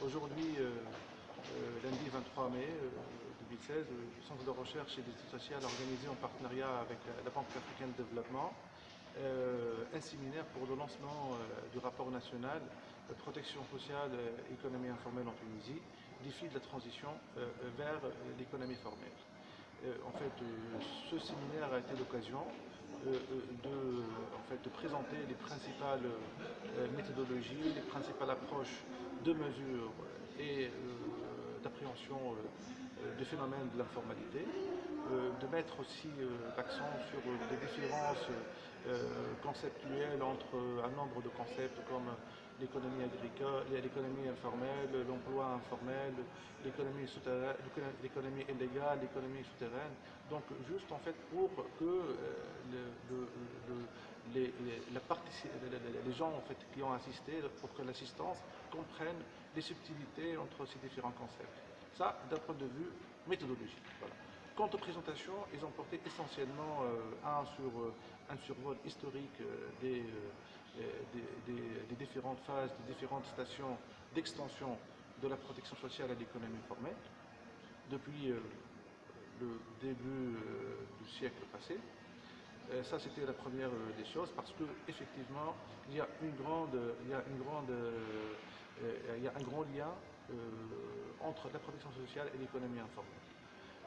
Aujourd'hui, lundi 23 mai 2016, le Centre de recherche et d'études sociales a organisé en partenariat avec la Banque africaine de développement un séminaire pour le lancement du rapport national protection sociale et économie informelle en Tunisie, défi de la transition vers l'économie formelle. Ce séminaire a été l'occasion de présenter les principales méthodologies, les principales approches de mesure et d'appréhension du phénomène de l'informalité, de mettre aussi l'accent sur les différences conceptuelles entre un nombre de concepts comme l'économie agricole, l'économie informelle, l'emploi informel, l'économie souterraine, l'économie illégale, l'économie souterraine. Donc juste en fait pour que les gens en fait, qui ont assisté, pour que l'assistance comprenne les subtilités entre ces différents concepts. Ça, d'un point de vue méthodologique. Voilà. Quant aux présentations, ils ont porté essentiellement un survol historique des différentes phases, des différentes stations d'extension de la protection sociale à l'économie formelle, depuis le début du siècle passé. Ça, c'était la première des choses, parce qu'effectivement, il y a un grand lien entre la protection sociale et l'économie informelle.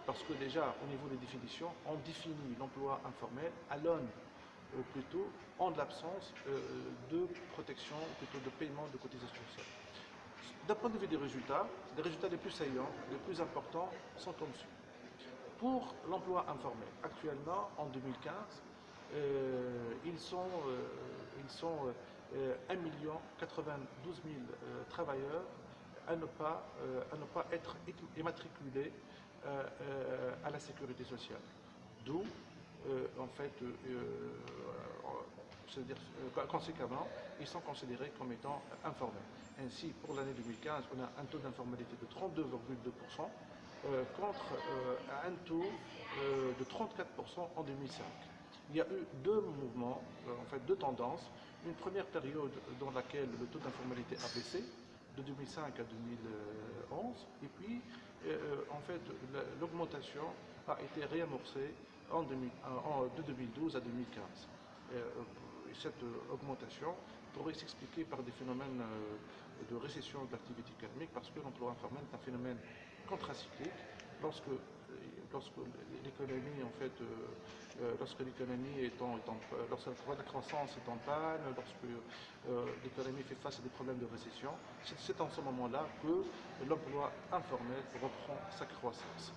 Parce que déjà, au niveau des définitions, on définit l'emploi informel à l'aune plutôt en l'absence de protection, plutôt de paiement de cotisations sociales. D'un point de vue des résultats, les résultats les plus saillants, les plus importants sont comme suit. Pour l'emploi informel, actuellement, en 2015, ils sont 1 92 000 travailleurs à ne pas être immatriculés à la sécurité sociale. D'où, en fait, conséquemment, ils sont considérés comme étant informels. Ainsi, pour l'année 2015, on a un taux d'informalité de 32,2% contre un taux de 34% en 2005. Il y a eu deux mouvements, en fait deux tendances. Une première période dans laquelle le taux d'informalité a baissé, de 2005 à 2011, et puis en fait l'augmentation a été réamorcée de 2012 à 2015. Cette augmentation pourrait s'expliquer par des phénomènes de récession de l'activité économique, parce que l'emploi informel est un phénomène contracyclique. Lorsque l'économie en fait, lorsque la croissance est en panne, lorsque l'économie fait face à des problèmes de récession, c'est en ce moment-là que l'emploi informel reprend sa croissance.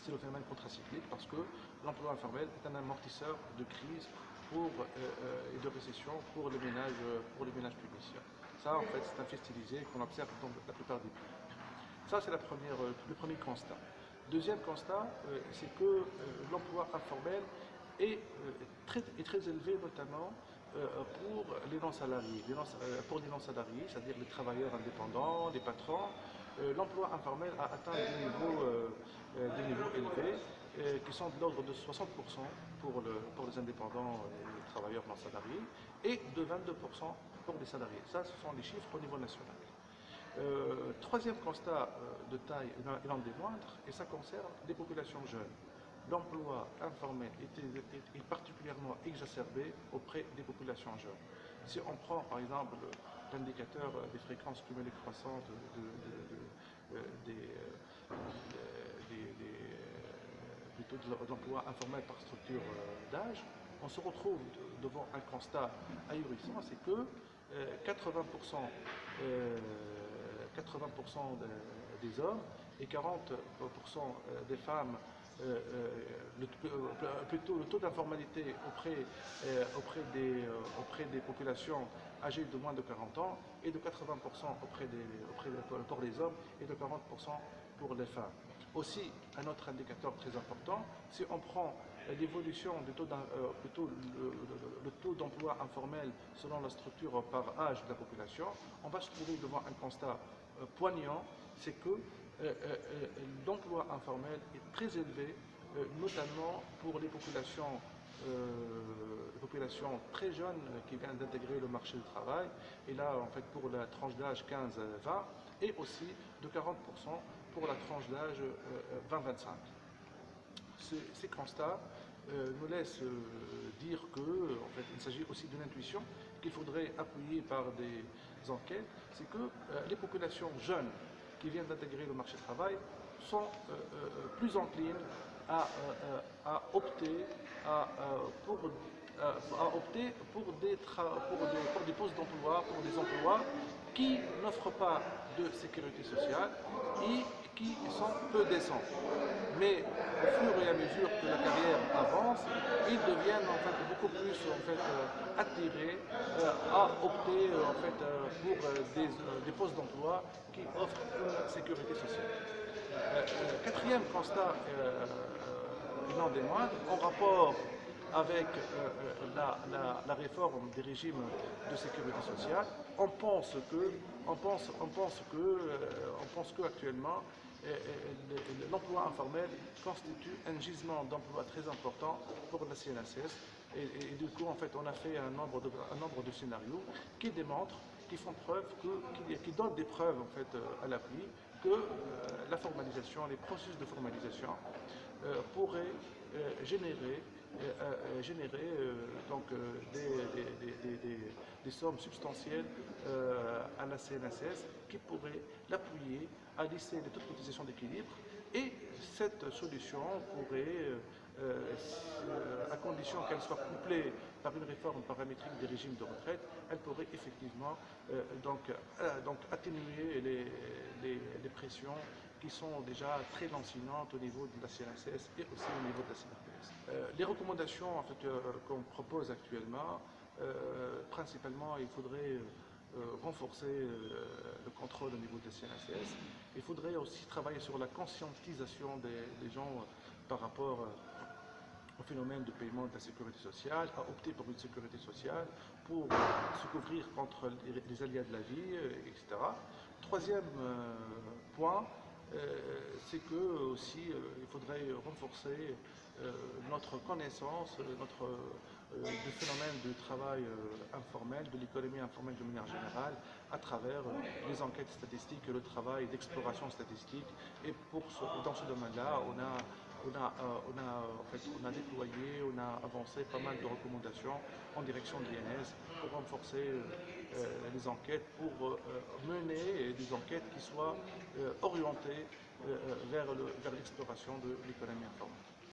C'est le phénomène contracyclique, parce que l'emploi informel est un amortisseur de crise et de récession pour les ménages tunisiens. Ça, en fait, c'est un fait stylisé qu'on observe dans la plupart des pays. Ça, c'est le premier constat. Deuxième constat, c'est que l'emploi informel est très élevé, notamment pour les non-salariés. Pour les non-salariés, c'est-à-dire les travailleurs indépendants, les patrons, l'emploi informel a atteint des niveaux élevés, qui sont de l'ordre de 60% pour les indépendants et les travailleurs non salariés, et de 22% pour les salariés. Ça, ce sont les chiffres au niveau national. Troisième constat de taille, et l'un des moindres, et ça concerne les populations jeunes. L'emploi informel est particulièrement exacerbé auprès des populations jeunes. Si on prend par exemple l'indicateur des fréquences cumulées croissantes plutôt de l'emploi informel par structure d'âge, on se retrouve devant un constat ahurissant, c'est que 80% des hommes et 40% des femmes, plutôt le taux d'informalité auprès des populations âgées de moins de 40 ans est de 80% pour les hommes et de 40% pour les femmes. Aussi, un autre indicateur très important, si on prend l'évolution du taux le taux d'emploi informel selon la structure par âge de la population, on va se trouver devant un constat poignant, c'est que l'emploi informel est très élevé, notamment pour les populations très jeunes qui viennent d'intégrer le marché du travail. Et là, en fait, pour la tranche d'âge 15-20, et aussi de 40% pour la tranche d'âge 20-25. Ces constats nous laissent dire il s'agit aussi d'une intuition qu'il faudrait appuyer par des enquêtes, c'est que les populations jeunes qui viennent d'intégrer le marché du travail sont plus enclines à opter pour des postes d'emploi, pour des emplois qui n'offrent pas de sécurité sociale et qui sont peu décents. Mais au fur et à mesure que la carrière avance, ils deviennent beaucoup plus attirés à opter pour des postes d'emploi qui offrent une sécurité sociale. Quatrième constat, et non des moindres, en rapport avec la réforme des régimes de sécurité sociale, on pense que actuellement l'emploi informel constitue un gisement d'emploi très important pour la CNSS. Et du coup, on a fait un nombre de scénarios qui démontrent, qui font preuve, qui donnent des preuves à l'appui que la formalisation, les processus de formalisation pourraient générer des sommes substantielles à la CNSS qui pourraient l'appuyer à lisser les taux de cotisation d'équilibre. Et cette solution pourrait, à condition qu'elle soit couplée par une réforme paramétrique des régimes de retraite, elle pourrait effectivement atténuer les pressions qui sont déjà très lancinantes au niveau de la CNSS et aussi au niveau de la CNRPS. Les recommandations qu'on propose actuellement, principalement, il faudrait renforcer le contrôle au niveau de la CNSS. Il faudrait aussi travailler sur la conscientisation des gens par rapport au phénomène de paiement de la sécurité sociale, à opter pour une sécurité sociale, pour se couvrir contre les aléas de la vie, etc. Troisième point, c'est que aussi il faudrait renforcer notre connaissance du phénomène du travail informel, de l'économie informelle de manière générale, à travers les enquêtes statistiques et le travail d'exploration statistique. Et dans ce domaine-là, on a déployé, on a avancé pas mal de recommandations en direction de l'INS pour renforcer les enquêtes, pour mener des enquêtes qui soient orientées vers l'exploration de l'économie informelle.